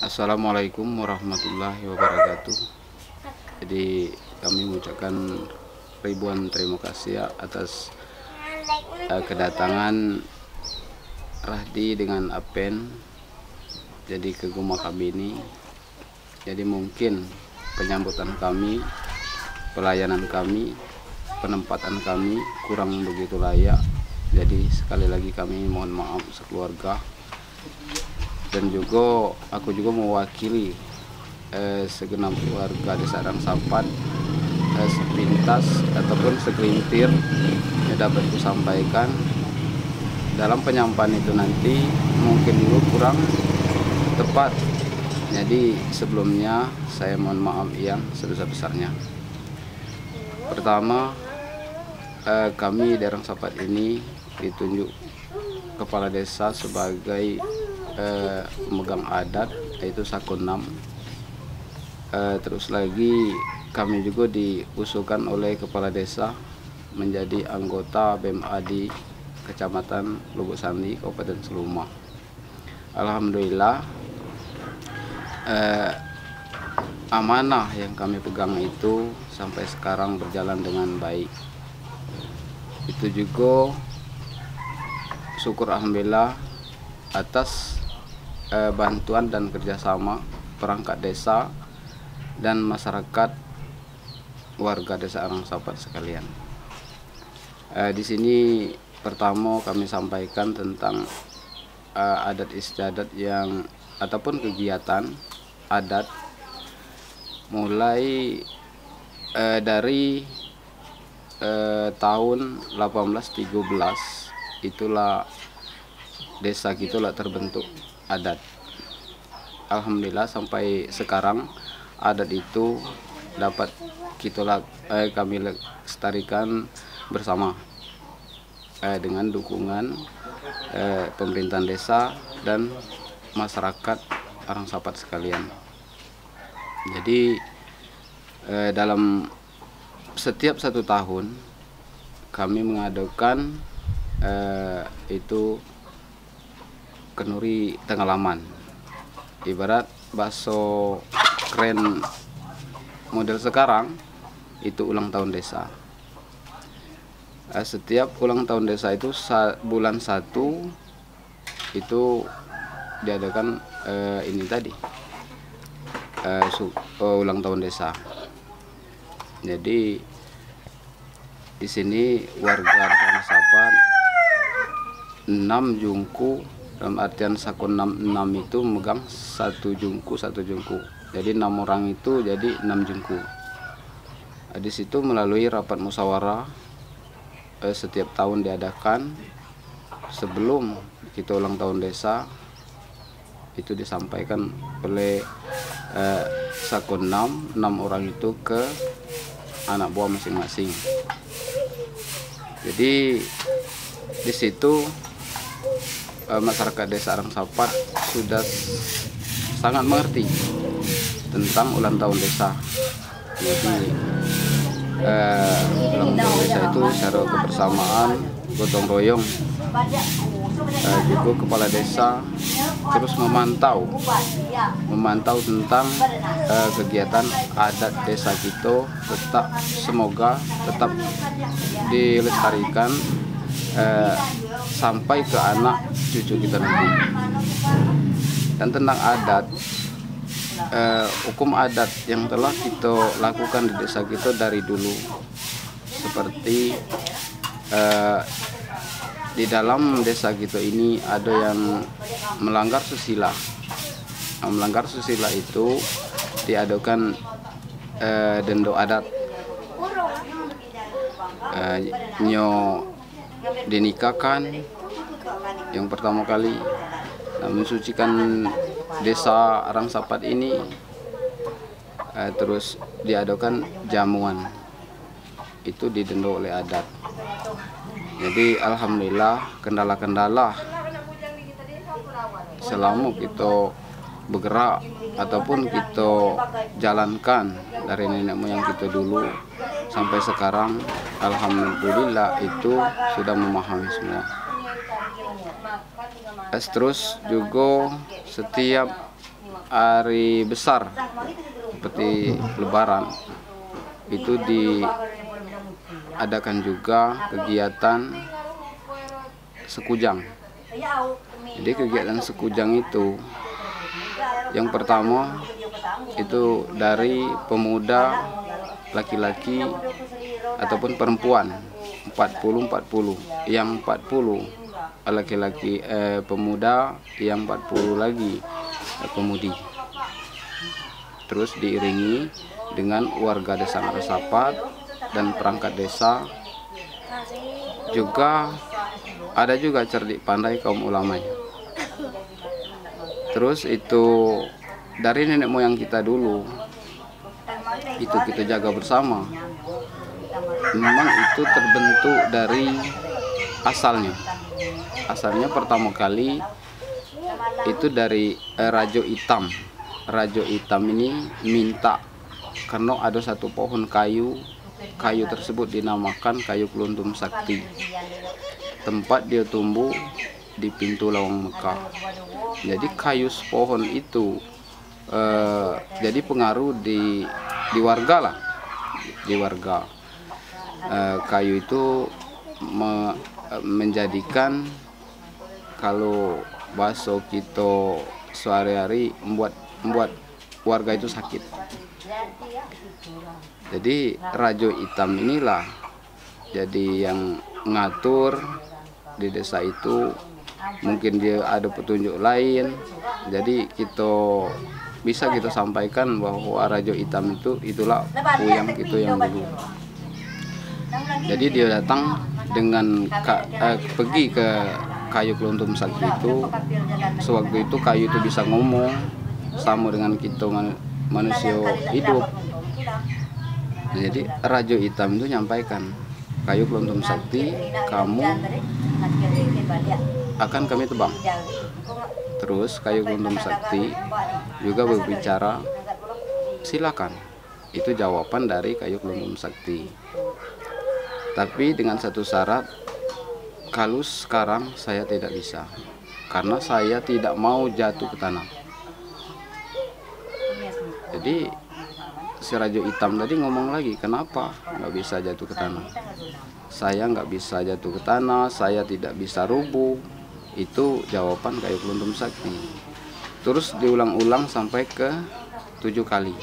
Assalamualaikum warahmatullahi wabarakatuh. Jadi kami mengucapkan ribuan terima kasih ya atas kedatangan Rahdi dengan Apen jadi ke rumah kami ini. Jadi mungkin penyambutan kami, pelayanan kami, penempatan kami kurang begitu layak. Jadi sekali lagi kami mohon maaf sekeluarga. Dan juga aku juga mewakili segenap warga Desa Rangsapat sepintas ataupun segelintir yang dapat kusampaikan dalam penyampaian itu nanti mungkin dulu kurang tepat. Jadi sebelumnya saya mohon maaf yang sebesar-besarnya. Pertama, kami di Rangsapat ini ditunjuk kepala desa sebagai pemegang adat, yaitu Sakunam. Terus lagi kami juga diusulkan oleh kepala desa menjadi anggota BMA di Kecamatan Lubuk Sandi, Kabupaten Seluma. Alhamdulillah, amanah yang kami pegang itu sampai sekarang berjalan dengan baik. Itu juga syukur alhamdulillah atas bantuan dan kerjasama perangkat desa dan masyarakat warga Desa Rangsapat sekalian. Di sini pertama kami sampaikan tentang adat istiadat yang ataupun kegiatan adat mulai dari tahun 1813 itulah desa gitulah terbentuk adat. Alhamdulillah sampai sekarang adat itu dapat kami lestarikan bersama dengan dukungan pemerintahan desa dan masyarakat Rangsapat sekalian. Jadi dalam setiap 1 tahun kami mengadakan itu kenuri Tenggalaman, ibarat bakso keren model sekarang itu ulang tahun desa. Setiap ulang tahun desa itu bulan 1 itu diadakan ini tadi ulang tahun desa. Jadi di sini warga Rangsapat 6 jungku, dalam artian Sakunam 6 itu megang 1 jungku. Jadi 6 orang itu jadi 6 jungku. Di situ melalui rapat musyawarah setiap tahun diadakan sebelum kita ulang tahun desa itu disampaikan oleh Sakunam 6 orang itu ke anak buah masing-masing. Jadi di situ masyarakat Desa Rangsapat sudah sangat mengerti tentang ulang tahun desa. Jadi ulang tahun desa itu secara kebersamaan, gotong royong. Juga kepala desa terus memantau tentang kegiatan adat desa kita semoga tetap dilestarikan sampai ke anak cucu kita nanti. Dan tentang adat, hukum adat yang telah kita lakukan di desa kita dari dulu, seperti di dalam desa kita ini ada yang melanggar susila. Melanggar susila itu diadakan dendo adat, dinikahkan yang pertama kali, mensucikan Desa Rangsapat ini, terus diadakan jamuan, itu didendo oleh adat. Jadi alhamdulillah kendala-kendala selama kita bergerak ataupun kita jalankan dari nenek moyang kita dulu sampai sekarang, alhamdulillah itu sudah memahami semua. Terus juga setiap hari besar seperti Lebaran itu diadakan juga kegiatan sekujang. Jadi kegiatan sekujang itu yang pertama itu dari pemuda laki-laki ataupun perempuan 40-40, yang 40 laki-laki pemuda, yang 40 lagi pemudi. Terus diiringi dengan warga desa Ngarasapat dan perangkat desa, juga ada juga cerdik pandai kaum ulamanya. Terus itu dari nenek moyang kita dulu itu kita jaga bersama. Memang itu terbentuk dari asalnya pertama kali itu dari Rajo Itam. Rajo Itam ini minta karena ada satu pohon kayu tersebut dinamakan kayu Keluntum Sakti. Tempat dia tumbuh di pintu lawang Mekah. Jadi kayu pohon itu jadi pengaruh di warga lah, di warga. Kayu itu menjadikan kalau bakso kita sehari-hari membuat warga itu sakit. Jadi Rajo Itam inilah jadi yang ngatur di desa itu. Mungkin dia ada petunjuk lain, jadi bisa kita sampaikan bahwa Rajo Itam itulah puyang kita yang dulu. Jadi dia datang dengan pergi ke kayu Keluntum Sakti itu. Sewaktu itu kayu itu bisa ngomong sama dengan kita manusia hidup. Jadi Rajo Itam itu nyampaikan, kayu Keluntum Sakti kamu akan kami tebang. Terus kayu Keluntum Sakti juga berbicara, silakan. Itu jawaban dari kayu Keluntum Sakti. Tapi dengan satu syarat, kalau sekarang saya tidak bisa, karena saya tidak mau jatuh ke tanah. Jadi si Rajo Itam tadi ngomong lagi, kenapa nggak bisa jatuh ke tanah? Saya nggak bisa jatuh ke tanah, saya tidak bisa rubuh. Itu jawaban kayu Keluntum Sakti. Terus diulang-ulang sampai ke 7 kali.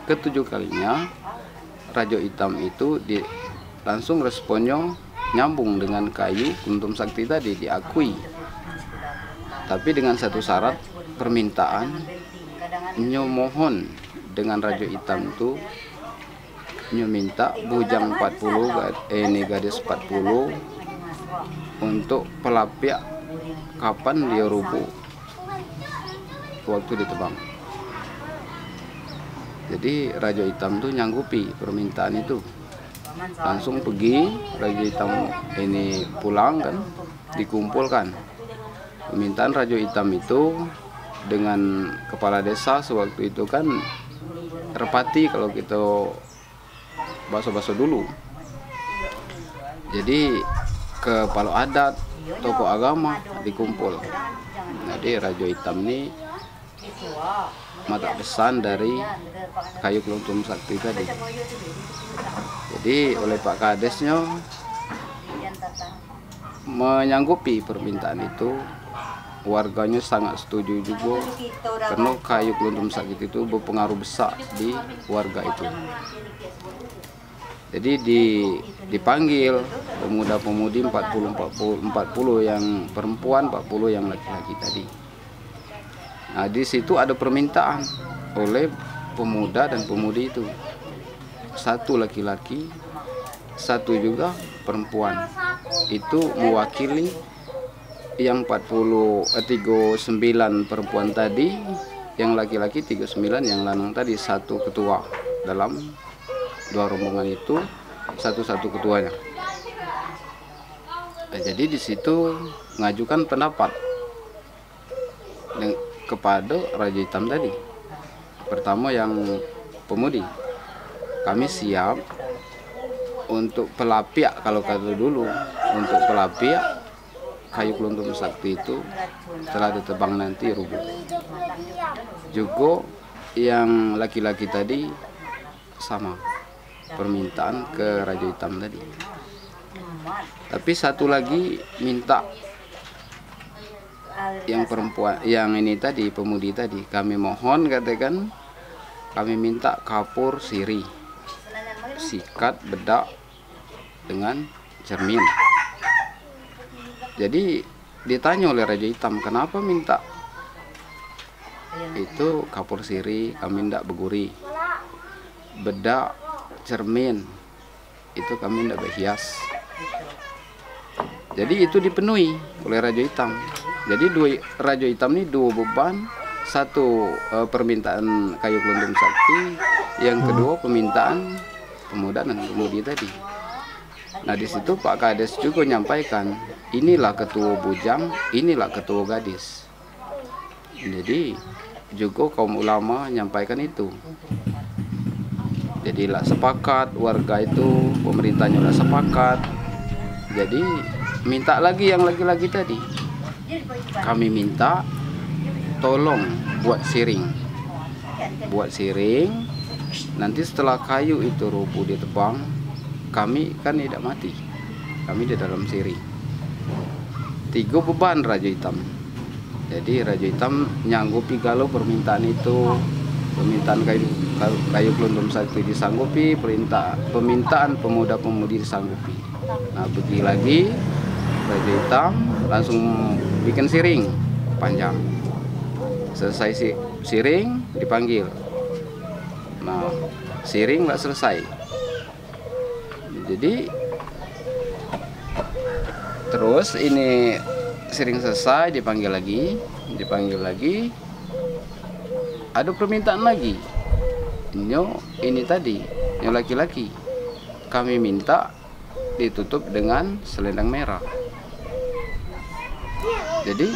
Ke-7 kalinya Rajo Itam itu langsung responnya nyambung dengan kayu Keluntum Sakti tadi, diakui. Tapi dengan satu syarat permintaan, nyomohon dengan Rajo Itam itu minta bujang 40, ini gadis 40 untuk pelapiak kapan dia rubuh waktu ditebang. Jadi Rajo Itam tuh nyanggupi permintaan itu. Langsung pergi Rajo Itam ini pulang kan, dikumpulkan. Permintaan Rajo Itam itu dengan kepala desa sewaktu itu kan terpati kalau kita baso-baso dulu. Jadi kepala adat, tokoh agama dikumpul. Jadi Rajo Itam ini mata pesan dari kayu Keluntum Sakti tadi. Jadi oleh Pak Kadesnya menyanggupi permintaan itu, warganya sangat setuju juga karena kayu Keluntum Sakti itu berpengaruh besar di warga itu. Jadi dipanggil pemuda-pemudi 40 yang perempuan, 40 yang laki-laki tadi. Nah, di situ ada permintaan oleh pemuda dan pemudi itu. Satu laki-laki, satu juga perempuan. Itu mewakili yang 39 perempuan tadi, yang laki-laki 39, yang lanang tadi, satu ketua dalam 2 rombongan itu, satu ketuanya. Nah, jadi di situ mengajukan pendapat kepada Rajo Itam tadi. Pertama yang pemudi, kami siap untuk pelapiak, kalau kata dulu, untuk pelapiak kayu keluntum sakti itu setelah ditebang nanti rubuh. Juga yang laki-laki tadi sama permintaan ke Raja Hitam tadi. Tapi satu lagi minta yang perempuan, yang ini tadi, pemudi tadi, kami mohon, katakan, kami minta kapur siri, sikat bedak dengan cermin. Jadi ditanya oleh Raja Hitam, kenapa minta itu kapur siri, kami tidak beguri, bedak cermin itu kami tidak berhias. Jadi itu dipenuhi oleh Raja Hitam. Jadi Raja Hitam ini dua beban, satu permintaan kayu keluntum sakti, yang kedua permintaan pemuda dan pemudi tadi. Nah di situ Pak Kades juga menyampaikan, inilah ketua bujang, inilah ketua gadis. Jadi juga kaum ulama menyampaikan itu. Jadi lah sepakat warga itu, pemerintahnya lah sepakat. Jadi minta lagi yang laki-laki tadi. Kami minta tolong buat siring. Buat siring, nanti setelah kayu itu rubuh ditebang, kami kan tidak mati. Kami di dalam siring. 3 beban Raja Hitam. Jadi Raja Hitam nyanggupi kalau permintaan itu, permintaan kayu keluntum sakti disanggupi, permintaan pemuda-pemudi disanggupi. Nah pergi lagi Raja Hitam langsung bikin siring panjang. Selesai siring dipanggil. Nah siring nggak selesai. Jadi terus ini siring selesai dipanggil lagi. Ada permintaan lagi. Ini tadi yang laki-laki. Kami minta ditutup dengan selendang merah. Jadi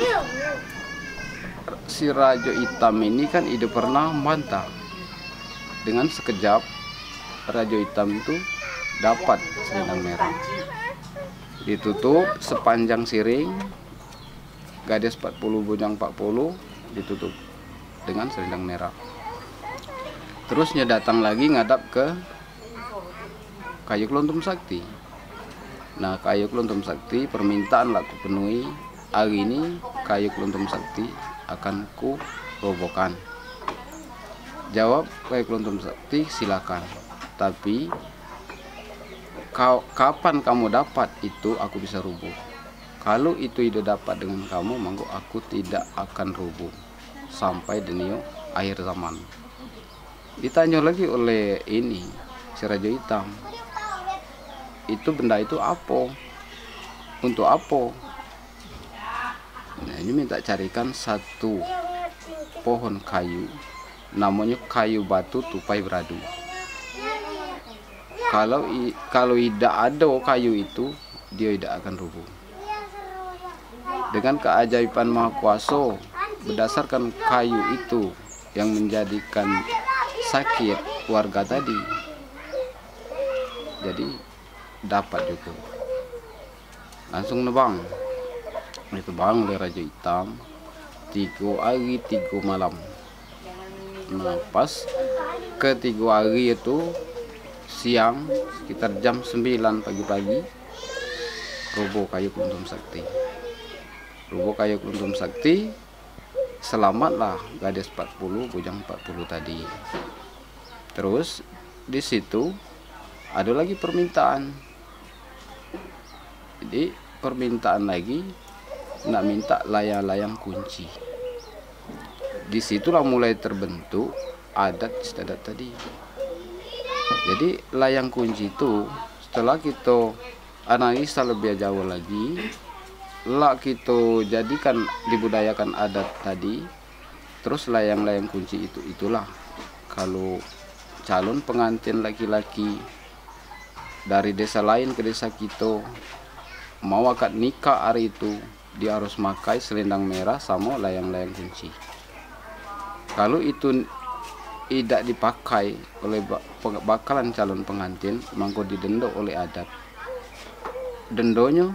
si Raja Hitam ini kan ide pernah membantah. Dengan sekejap Raja Hitam itu dapat selendang merah. Ditutup sepanjang siring, gadis 40 bujang 40 ditutup dengan selendang merah. Terusnya datang lagi ngadap ke kayu keluntum sakti. Nah kayu keluntum sakti permintaan laku penuhi. Hari ini kayu keluntum sakti akan ku robohkan. Jawab kayu keluntum sakti, silakan. Tapi kapan kamu dapat itu aku bisa rubuh. Kalau itu tidak dapat dengan kamu, maka aku tidak akan rubuh sampai dunia akhir zaman. Ditanya lagi oleh ini si Raja Hitam, itu benda itu apa? Untuk apa? Nah ini minta carikan satu pohon kayu, namanya kayu batu tupai beradu. Kalau tidak ada kayu itu, dia tidak akan rubuh. Dengan keajaiban Maha Kuasa, berdasarkan kayu itu yang menjadikan sakit warga tadi, jadi dapat juga. Langsung nebang. Ditebang oleh Raja Hitam 3 hari 3 malam. Nah pas ke 3 hari itu siang sekitar jam 9 pagi-pagi rubuh kayu keluntum sakti. Rubuh kayu keluntum sakti, selamatlah gadis 40 bujang 40 tadi. Terus di situ ada lagi permintaan. Jadi permintaan lagi nak minta layang-layang kunci. Disitulah mulai terbentuk adat istiadat tadi. Jadi layang kunci itu setelah kita analisa lebih jauh lagi, lah kita jadikan dibudayakan adat tadi. Terus layang-layang kunci itulah kalau calon pengantin laki-laki dari desa lain ke desa kita mau akad nikah hari itu, dia harus pakai selendang merah sama layang-layang kunci. Kalau itu tidak dipakai oleh bakalan calon pengantin, maka didenda oleh adat. Dendonya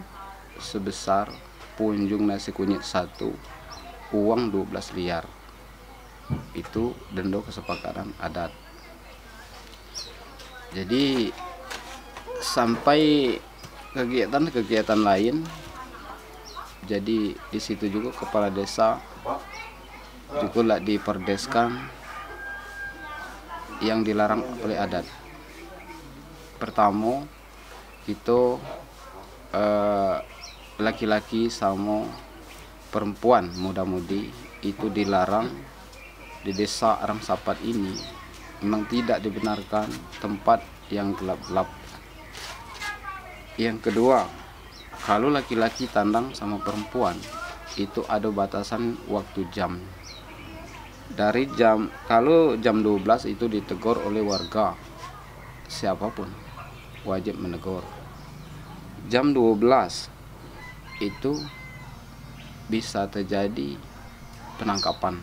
sebesar punjung nasi kunyit 1, uang 12 liar. Itu dendo kesepakatan adat. Jadi sampai kegiatan-kegiatan lain, jadi di situ juga kepala desa juga lah diperdeskan yang dilarang oleh adat. Pertama itu laki-laki sama perempuan muda-mudi itu dilarang di desa Arang Sapat ini. Memang tidak dibenarkan tempat yang gelap-gelap. Yang kedua, kalau laki-laki tandang sama perempuan itu ada batasan waktu jam. Dari kalau jam 12 itu ditegur oleh warga, siapapun wajib menegur. Jam 12 itu bisa terjadi penangkapan.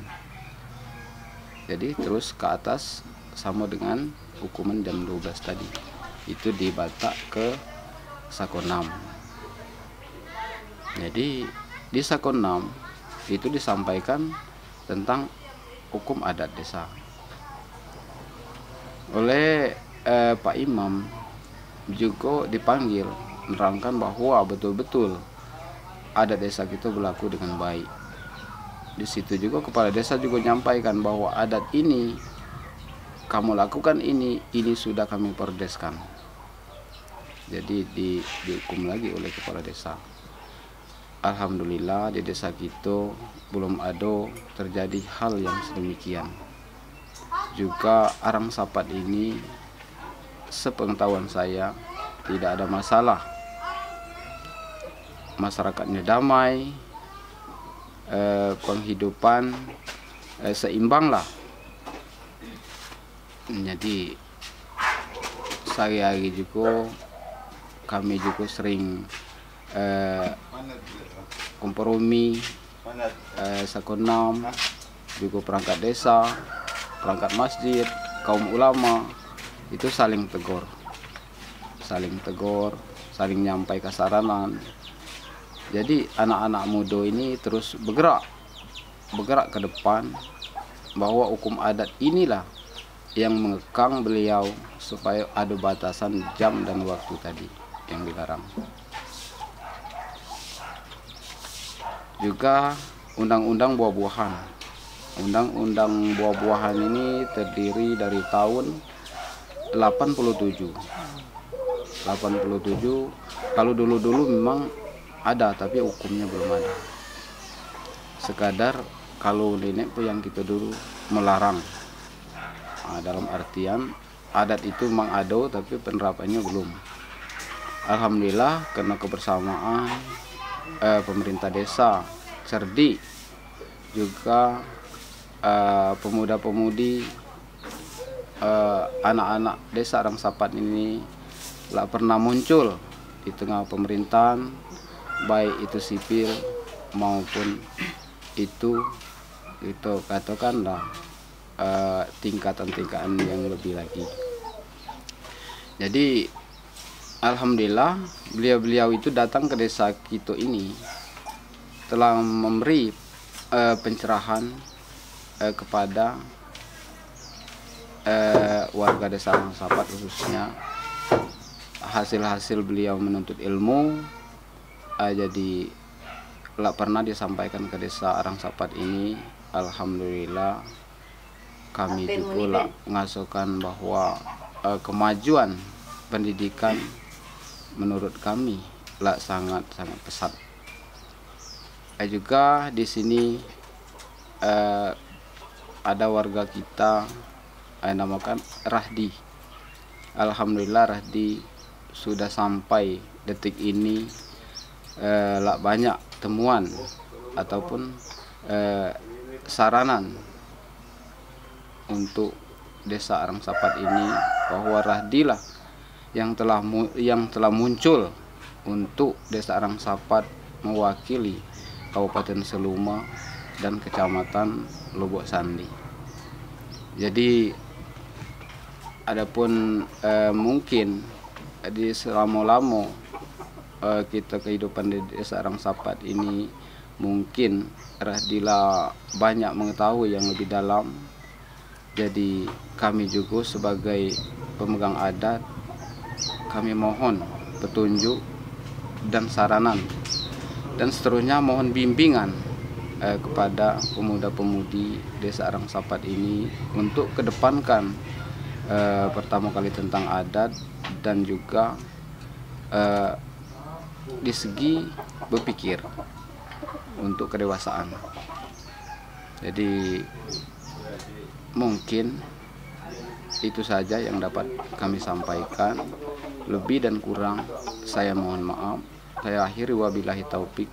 Jadi terus ke atas sama dengan hukuman jam 12 tadi. Itu dibatak ke Sako 6. Jadi di Sako 6 itu disampaikan tentang hukum adat desa. Oleh Pak Imam juga dipanggil menerangkan bahwa betul-betul adat desa kita berlaku dengan baik. Di situ juga kepala desa juga menyampaikan bahwa adat ini kamu lakukan ini sudah kami perdeskan. Jadi dihukum lagi oleh kepala desa. Alhamdulillah di desa kita belum ada terjadi hal yang sedemikian. Juga Arang Sapat ini sepengetahuan saya tidak ada masalah. Masyarakatnya damai, penghidupan seimbang lah. Jadi sehari-hari juga kami juga sering kompromi, Sako 6, juga perangkat desa, perangkat masjid, kaum ulama itu saling tegur, saling nyampai kesaranan. Jadi anak-anak muda ini terus bergerak ke depan bahwa hukum adat inilah yang mengekang beliau supaya ada batasan jam dan waktu tadi yang dilarang. Juga undang-undang buah-buahan. Undang-undang buah-buahan ini terdiri dari tahun 87. Kalau dulu-dulu memang ada tapi hukumnya belum ada. Sekadar kalau nenek yang kita dulu melarang. Dalam artian adat itu memang ada tapi penerapannya belum. Alhamdulillah karena kebersamaan pemerintah desa, cerdik, juga pemuda-pemudi, anak-anak desa Arang Sapat ini tak pernah muncul di tengah pemerintahan, baik itu sipil maupun itu katakanlah tingkatan-tingkatan yang lebih lagi. Jadi alhamdulillah beliau-beliau itu datang ke desa kita ini telah memberi pencerahan kepada warga desa Arang Sapat, khususnya hasil-hasil beliau menuntut ilmu. Jadi tak pernah disampaikan ke desa Arang Sapat ini. Alhamdulillah kami juga mengasuhkan bahwa kemajuan pendidikan menurut kami sangat pesat. Juga di sini ada warga kita namakan Rahdi. Alhamdulillah Rahdi sudah sampai detik ini banyak temuan ataupun saranan untuk desa Arang Sapat ini, bahwa Rahdi lah yang telah muncul untuk desa Arang Sapat mewakili Kabupaten Seluma dan Kecamatan Lubuk Sandi. Jadi adapun mungkin di selama-lama kita kehidupan di desa Arangsapat ini mungkin Rahdila banyak mengetahui yang lebih dalam. Jadi kami juga sebagai pemegang adat, kami mohon petunjuk dan saranan, dan seterusnya mohon bimbingan kepada pemuda-pemudi desa Arangsapat ini untuk kedepankan pertama kali tentang adat, dan juga di segi berpikir untuk kedewasaan. Jadi mungkin itu saja yang dapat kami sampaikan. Lebih dan kurang saya mohon maaf. Saya akhiri, wabillahi taufik.